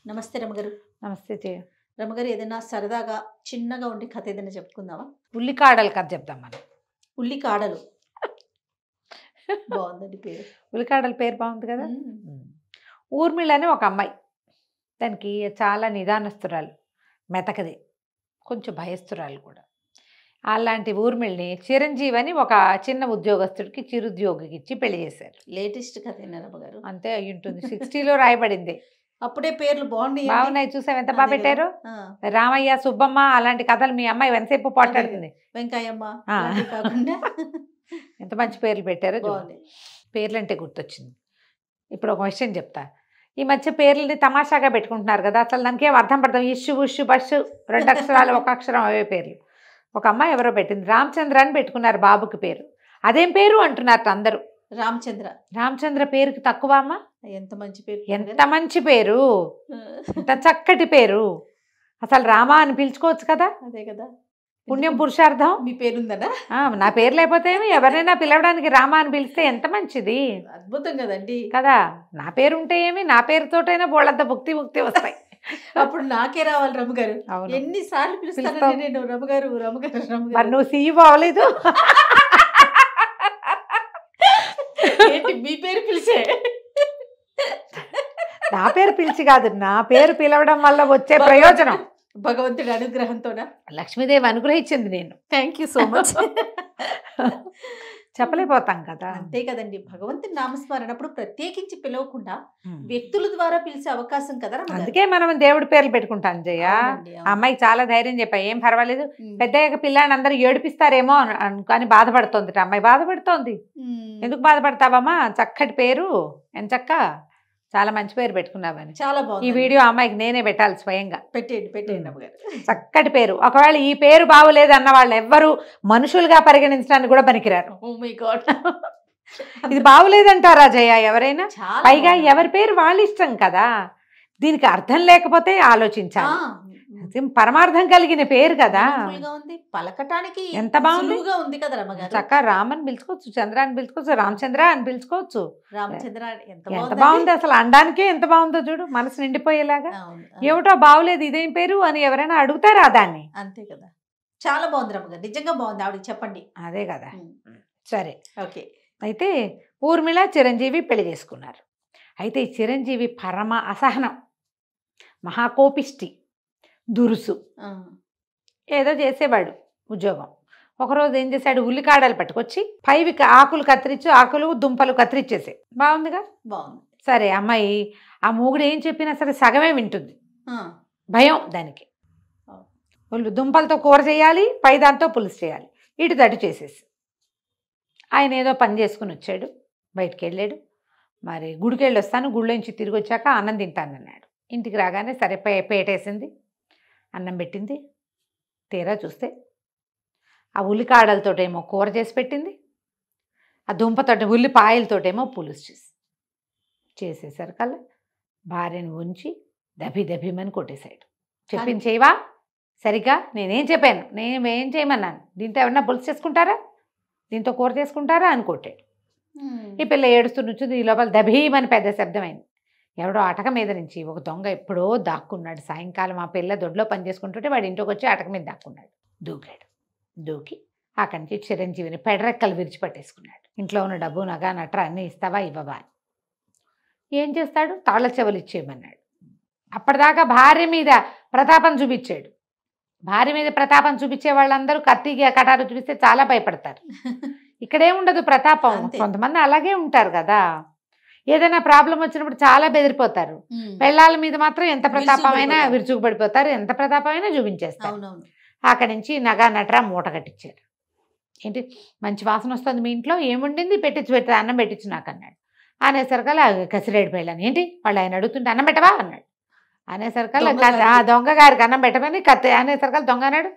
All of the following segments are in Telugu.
నమస్తే రమగారు. నమస్తే జయ. రమగారు, ఏదైనా సరదాగా చిన్నగా ఉండి కథ ఏదైనా చెప్పుకుందామా? ఉల్లికాడల కథ చెప్దాం మనం. ఉల్లికాడలు బాగుందండి పేరు. ఉల్లికాడల పేరు బాగుంది కదా. ఊర్మిళ అని ఒక అమ్మాయి, దానికి చాలా నిదానస్తురాలు, మెతకది, కొంచెం భయస్తురాలు కూడా. అలాంటి ఊర్మిళని చిరంజీవి అని ఒక చిన్న ఉద్యోగస్తుడికి చిరుద్యోగికి ఇచ్చి పెళ్లి చేశారు. లేటెస్ట్ కథ రమగారు. అంతే అయి ఉంటుంది. 60లో రాయబడింది. అప్పుడే పేర్లు బాగున్నాయి. బాగున్నాయి, చూసావు ఎంత బాగా పెట్టారు. రామయ్య, సుబ్బమ్మ అలాంటి కథలు మీ అమ్మాయి ఎంతసేపు పోట్లాడుతుంది. వెంకయ్యమ్మ కాకుండా ఎంత మంచి పేర్లు పెట్టారో. బాగుంది. పేర్లు అంటే గుర్తొచ్చింది. ఇప్పుడు ఒక విషయం చెప్తా. ఈ మధ్య పేర్లని తమాషాగా పెట్టుకుంటున్నారు కదా, అసలు దానికి ఏం అర్థం పడతాం. ఇష్యు ఉష్యు బస్సు 2 అక్షరాలు 1 అక్షరం అవే పేర్లు. ఒక అమ్మాయి ఎవరో పెట్టింది, రామచంద్ర అని పెట్టుకున్నారు బాబుకి పేరు. అదేం పేరు అంటున్నారు అందరూ. రామచంద్ర. రామచంద్ర పేరుకి తక్కువ అమ్మ. ఎంత మంచి పేరు, ఎంత మంచి పేరు, ఎంత చక్కటి పేరు. అసలు రామా అని పిలుచుకోవచ్చు కదా. అదే కదా పుణ్యం పురుషార్థం. మీ పేరుందనా? నా పేరు లేకపోతే ఎవరైనా పిలవడానికి రామా అని పిలిస్తే ఎంత మంచిది. అద్భుతం కదండి కదా. నా పేరు ఉంటే ఏమి, నా పేరుతోటైనా బోళ్ళంత ముక్తి వస్తాయి. అప్పుడు నాకే రావాలి రమగారు. ఎన్నిసార్లు పిలుస్తాను నేను రమగారు రమగారు రమగారు. మరి నువ్వు సీఈఓ అవ్వలేదు. ఏంటి మీ పేరు పిలిచే? నా పేరు పిలిచి కాదు, నా పేరు పిలవడం వల్ల వచ్చే ప్రయోజనం భగవంతుడి అనుగ్రహంతోనా? లక్ష్మీదేవి అనుగ్రహించింది. నేను థ్యాంక్ యూ సో మచ్. చెప్పలేకపోతాం కదా. అంతే కదండి, భగవంతుని నామస్మరణప్పుడు ప్రత్యేకించి పిలవకుండా వ్యక్తుల ద్వారా పిలిచే అవకాశం కదా. అందుకే మనం దేవుడి పేర్లు పెట్టుకుంటాం జయ. అమ్మాయికి చాలా ధైర్యం చెప్పా, ఏం పర్వాలేదు, పెద్దయ్యాక పిల్లాన్ని అందరూ ఏడిపిస్తారేమో అని బాధపడుతోంది. అమ్మాయి బాధపడుతోంది. ఎందుకు బాధపడతావమ్మా, చక్కటి పేరు, ఎంచక్క చాలా మంచి పేరు పెట్టుకున్నావని. చాలా బాగుంది. ఈ వీడియో అమ్మాయికి నేనే పెట్టాలి స్వయంగా. పెట్టేయండి. చక్కటి పేరు. ఒకవేళ ఈ పేరు బాగులేదు అన్న వాళ్ళు ఎవ్వరు మనుషులుగా పరిగణించడానికి కూడా పనికిరారు. Oh my God. ఇది బాగులేదంటారా జయ ఎవరైనా? పైగా ఎవరి పేరు వాళ్ళ ఇష్టం కదా. దీనికి అర్థం లేకపోతే ఆలోచించాలి. పరమార్థం కలిగిన పేరు కదా. పలకటానికి ఎంత బాగుంది ఉంది కదా రమగారు. చక్కగా రామని పిలుచుకోవచ్చు, చంద్ర అని పిలుచుకోవచ్చు, రామచంద్ర అని పిలుచుకోవచ్చు. రామచంద్ర ఎంత బాగుంది అసలు. అనడానికే ఎంత బాగుందో చూడు, మనసు నిండిపోయేలాగా. ఏమిటో బాగులేదు ఇదేం పేరు అని ఎవరైనా అడుగుతారా దాన్ని? అంతే కదా. చాలా బాగుంది రమగారు, నిజంగా బాగుంది. ఆవిడకి చెప్పండి. అదే కదా. సరే, ఓకే. అయితే ఊర్మిళ చిరంజీవి పెళ్లి చేసుకున్నారు. అయితే ఈ చిరంజీవి పరమ అసహనం, మహాకోపిష్టి, దురుసు, ఏదో చేసేవాడు ఉద్యోగం. ఒకరోజు ఏం చేశాడు, ఉల్లికాడలు పట్టుకొచ్చి పైవి ఆకులు కత్తిరించి, ఆకులు దుంపలు కత్తిరించేసే. బాగుందిగా, బాగుంది. సరే, అమ్మాయి ఆ మూగుడు ఏం చెప్పినా సరే సగమే వింటుంది. భయం దానికి. దుంపలతో కూర చేయాలి, పై దాంతో పులుసు చేయాలి, ఇటు తడి చేసేసి. ఆయన ఏదో పని చేసుకుని వచ్చాడు, బయటికి వెళ్ళాడు. మరి గుడికి వెళ్ళి వస్తాను, గుళ్ళోంచి తిరిగి వచ్చాక అన్నం తింటానన్నాడు. ఇంటికి రాగానే సరే పేటేసింది, అన్నం పెట్టింది. తీరా చూస్తే ఆ ఉల్లికాడలతోటేమో కూర చేసి పెట్టింది, ఆ దుంపతోటి ఉల్లిపాయలతోటేమో పులుసు చేసేసరికల్లా భార్యను ఉంచి దభిమని కొట్టేశాడు. చెప్పింది చేయవా సరిగ్గా? నేనేం చెప్పాను, నేనేం చేయమన్నాను? దీంతో ఎవరన్నా పులుసు చేసుకుంటారా, దీంతో కూర చేసుకుంటారా అని కొట్టాడు. ఈ పిల్ల ఏడుస్తూ నుంచింది. ఈ లోపల దభీమని పెద్ద శబ్దమైంది. ఎవడో అటక మీద నుంచి ఒక దొంగ ఎప్పుడో దాక్కున్నాడు. సాయంకాలం ఆ పిల్ల దొడ్లో పని చేసుకుంటుంటే వాడి ఇంటికి వచ్చి అటక మీద దాక్కున్నాడు. దూకి అక్కడి నుంచి చిరంజీవిని పెడరెక్కలు విరిచిపట్టేసుకున్నాడు. ఇంట్లో ఉన్న డబ్బు, నగ, నట్ర అన్నీ ఇస్తావా ఇవ్వవా అని. ఏం చేస్తాడు, తాళ్ళ చెవులు ఇచ్చేయమన్నాడు. అప్పటిదాకా భార్య మీద ప్రతాపం చూపించాడు. భార్య మీద ప్రతాపం చూపించే వాళ్ళందరూ కత్తిగా కటారు చూపిస్తే చాలా భయపడతారు. ఇక్కడేముండదు ప్రతాపం. కొంతమంది అలాగే ఉంటారు కదా. ఏదైనా ప్రాబ్లం వచ్చినప్పుడు చాలా బెదిరిపోతారు. పెళ్ళాల మీద మాత్రం ఎంత ప్రతాపమైనా విరుచుకుపడిపోతారు, ఎంత ప్రతాపమైనా చూపించేస్తారు. అక్కడి నుంచి నగా నట్రా మూట కట్టించారు. ఏంటి మంచి వాసన వస్తుంది మీ ఇంట్లో, ఏముండింది పెట్టి అన్నం పెట్టించు నాకు అన్నాడు. అనేసరికల్లా కసిరేడు పెళ్ళాను. ఏంటి వాళ్ళు ఆయన అడుగుతుంటే అన్నం పెట్టవా అన్నాడు. అనేసరికల్లా దొంగ గారికి అన్నం పెట్టమని అనేసరికల్లా దొంగ అన్నాడు,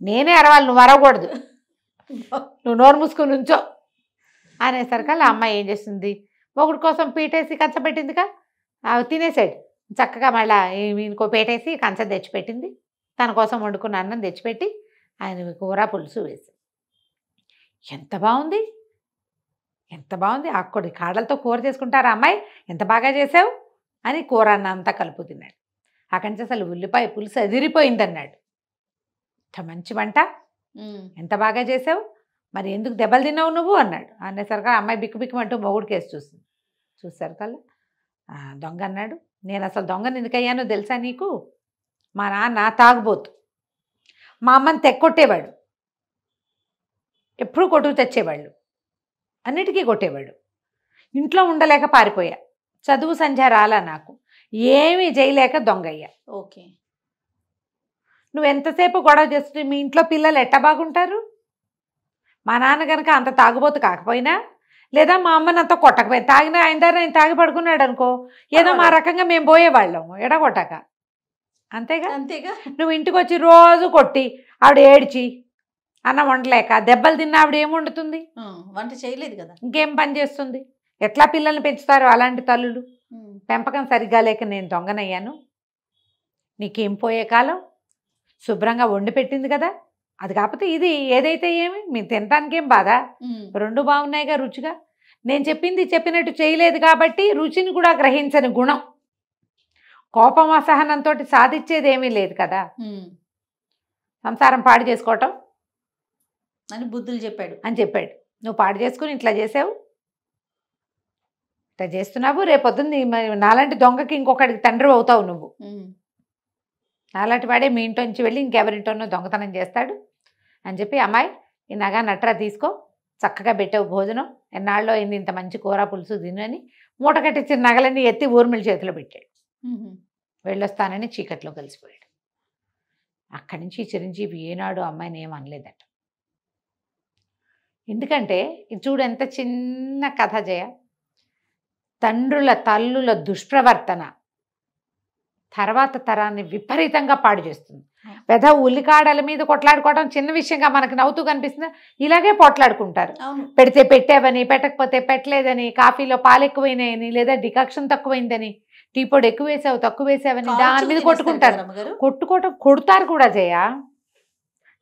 నేనే అరవాలి, నువ్వు అరవకూడదు, నువ్వు నోరు మూసుకుని ఉంచో అనేసరికల్లా అమ్మాయి ఏం చేస్తుంది, ఒకటి కోసం పీటేసి కంచపెట్టిందిగా, తినేసాడు చక్కగా. మళ్ళీ ఇంకో పీటేసి కంచం తెచ్చిపెట్టింది, తన కోసం వండుకున్న అన్నం తెచ్చిపెట్టి ఆయన కూర పులుసు వేసి. ఎంత బాగుంది, ఎంత బాగుంది. ఆకుడి కాడలతో కూర చేసుకుంటారా అమ్మాయి, ఎంత బాగా చేసావు అని కూర అన్న అంతా కలుపు తిన్నాడు. అక్కడి నుంచి అసలు ఉల్లిపాయ పులుసు అదిరిపోయిందన్నాడు. ఇంత మంచి వంట, ఎంత బాగా చేసావు, మరి ఎందుకు దెబ్బలు తిన్నావు నువ్వు అన్నాడు. అనేసరికి అమ్మాయి బిక్కు బిక్కుమంటూ మొగుడు కేసు చూస్తుంది. చూసారు కల్లా దొంగ అన్నాడు, నేను అసలు దొంగని ఎందుకయ్యానో తెలుసా నీకు? మా నాన్న తాగుబోతు, మా అమ్మని తెక్కొట్టేవాడు, ఎప్పుడూ కొట్టుకు తెచ్చేవాళ్ళు, అన్నిటికీ కొట్టేవాడు. ఇంట్లో ఉండలేక పారిపోయా, చదువు సంధ్య రాలా, నాకు ఏమీ చేయలేక దొంగయ్యా. ఓకే, నువ్వు ఎంతసేపు గొడవ చేస్తుంటే మీ ఇంట్లో పిల్లలు ఎట్ట బాగుంటారు? మా నాన్న కనుక అంత తాగుబోతు కాకపోయినా, లేదా మా అమ్మని అంత కొట్టకపోయినా, తాగినా ఆయన దగ్గర ఆయన తాగి పడుకున్నాడు అనుకో, ఏదో మా రకంగా మేము పోయేవాళ్ళము ఎడగొట్టక. అంతేగా అంతేగా. నువ్వు ఇంటికి వచ్చి రోజు కొట్టి ఆవిడ ఏడ్చి అన్నం వండలేక దెబ్బలు తిన్న ఆవిడ ఏం వండుతుంది? వంట చేయలేదు కదా, ఇంకేం పని చేస్తుంది? ఎట్లా పిల్లల్ని పెంచుతారు అలాంటి తల్లులు? పెంపకం సరిగ్గా లేక నేను దొంగనయ్యాను. నీకేం పోయే కాలం, శుభ్రంగా వండి పెట్టింది కదా, అది కాకపోతే ఇది ఏదైతే ఏమి, మీరు తినడానికి ఏం బాధ, రెండు బాగున్నాయిగా రుచిగా. నేను చెప్పింది చెప్పినట్టు చేయలేదు కాబట్టి రుచిని కూడా గ్రహించని గుణం, కోపం అసహనంతో సాధించేది ఏమీ లేదు కదా, సంసారం పాడు చేసుకోవటం అని బుద్ధులు చెప్పాడు అని చెప్పాడు. నువ్వు పాడు చేసుకుని ఇట్లా చేసావు, ఇట్లా చేస్తున్నావు, రేపొద్దుంది నాలాంటి దొంగకి ఇంకొకటికి తండ్రి అవుతావు నువ్వు. నాలాంటి వాడే మీ ఇంట్లోంచి వెళ్ళి ఇంకెవరింటోనో దొంగతనం చేస్తాడు అని చెప్పి, అమ్మాయి ఈ నగ నట్రా తీసుకో, చక్కగా పెట్టావు భోజనం, ఎన్నాళ్ళలో అయింది ఇంత మంచి కూర పులుసు తినని మూట కట్టించిన నగలన్నీ ఎత్తి ఊర్మిళ చేతిలో పెట్టాడు. వెళ్ళొస్తానని చీకట్లో కలిసిపోయాడు. అక్కడి నుంచి చిరంజీవి ఏనాడు అమ్మాయిని ఏం అనలేదట. ఎందుకంటే ఇది చూడు ఎంత చిన్న కథ జయ. తండ్రుల తల్లుల దుష్ప్రవర్తన తర్వాత తరాన్ని విపరీతంగా పాడు చేస్తుంది. పెద్ద ఉల్లికాడల మీద కొట్లాడుకోవడం చిన్న విషయంగా మనకు నవ్వుతూ కనిపిస్తుంది, ఇలాగే పోట్లాడుకుంటారు. పెడితే పెట్టావని, పెట్టకపోతే పెట్టలేదని, కాఫీలో పాలు ఎక్కువైనాయని, లేదా డికాక్షన్ తక్కువైందని, టీ పొడి ఎక్కువ వేసావు తక్కువ వేసావని దాని మీద కొట్టుకుంటారు. కొడతారు కూడా జయ,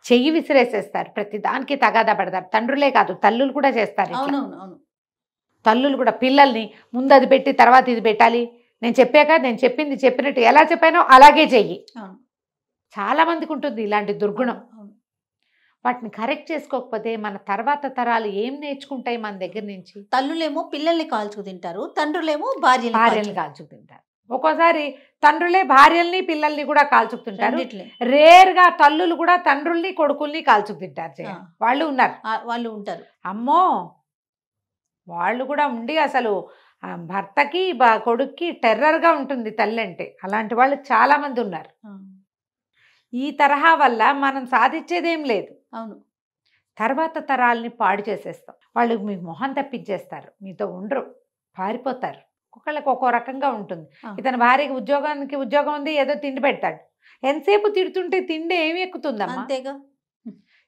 చెయ్యి విసిరేసేస్తారు, ప్రతి దానికి తగాదా పడతారు. తండ్రులే కాదు తల్లులు కూడా చేస్తారు. తల్లులు కూడా పిల్లల్ని ముందు అది పెట్టి తర్వాత ఇది పెట్టాలి, నేను చెప్పాక నేను చెప్పింది చెప్పినట్టు ఎలా చెప్పానో అలాగే చెయ్యి. చాలా మందికి ఉంటుంది ఇలాంటి దుర్గుణం. వాటిని కరెక్ట్ చేసుకోకపోతే మన తర్వాత తరాలు ఏం నేర్చుకుంటాయి మన దగ్గర నుంచి? తల్లులేమో పిల్లల్ని కాల్చుకు తింటారు, తండ్రులేమో భార్యల్ని కాల్చుకు తింటారు. ఒక్కోసారి తండ్రులే భార్యల్ని పిల్లల్ని కూడా కాల్చుకు తింటారు. రేర్గా తల్లులు కూడా తండ్రుల్ని కొడుకుల్ని కాల్చుకు తింటారు. వాళ్ళు ఉంటారు. అమ్మో, వాళ్ళు కూడా ఉండి అసలు భర్తకి కొడుక్కి టెర్రర్గా ఉంటుంది తల్లి అంటే. అలాంటి వాళ్ళు చాలా మంది ఉన్నారు. ఈ తరహా వల్ల మనం సాధించేదేం లేదు. అవును, తర్వాత తరాలని పాడు చేసేస్తాం. వాళ్ళు మీ మొహం తప్పించేస్తారు, మీతో ఉండరు, పారిపోతారు. ఒక్కొక్కళ్ళకి ఒక్కో రకంగా ఉంటుంది. ఇతని భార్యకి ఉద్యోగం ఉంది, ఏదో తిండి పెడతాడు, ఎంతసేపు తిడుతుంటే తిండి ఏమి ఎక్కుతుందమ్మా? అంతేగా.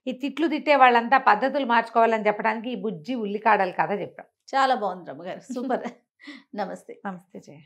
ఈ తిట్లు తిట్టే వాళ్ళంతా పద్ధతులు మార్చుకోవాలని చెప్పడానికి ఈ బుజ్జి ఉల్లికాడల కథ చెప్పాం. చాలా బాగుంది రమ్మగారు, సూపర్. నమస్తే. నమస్తే జయ.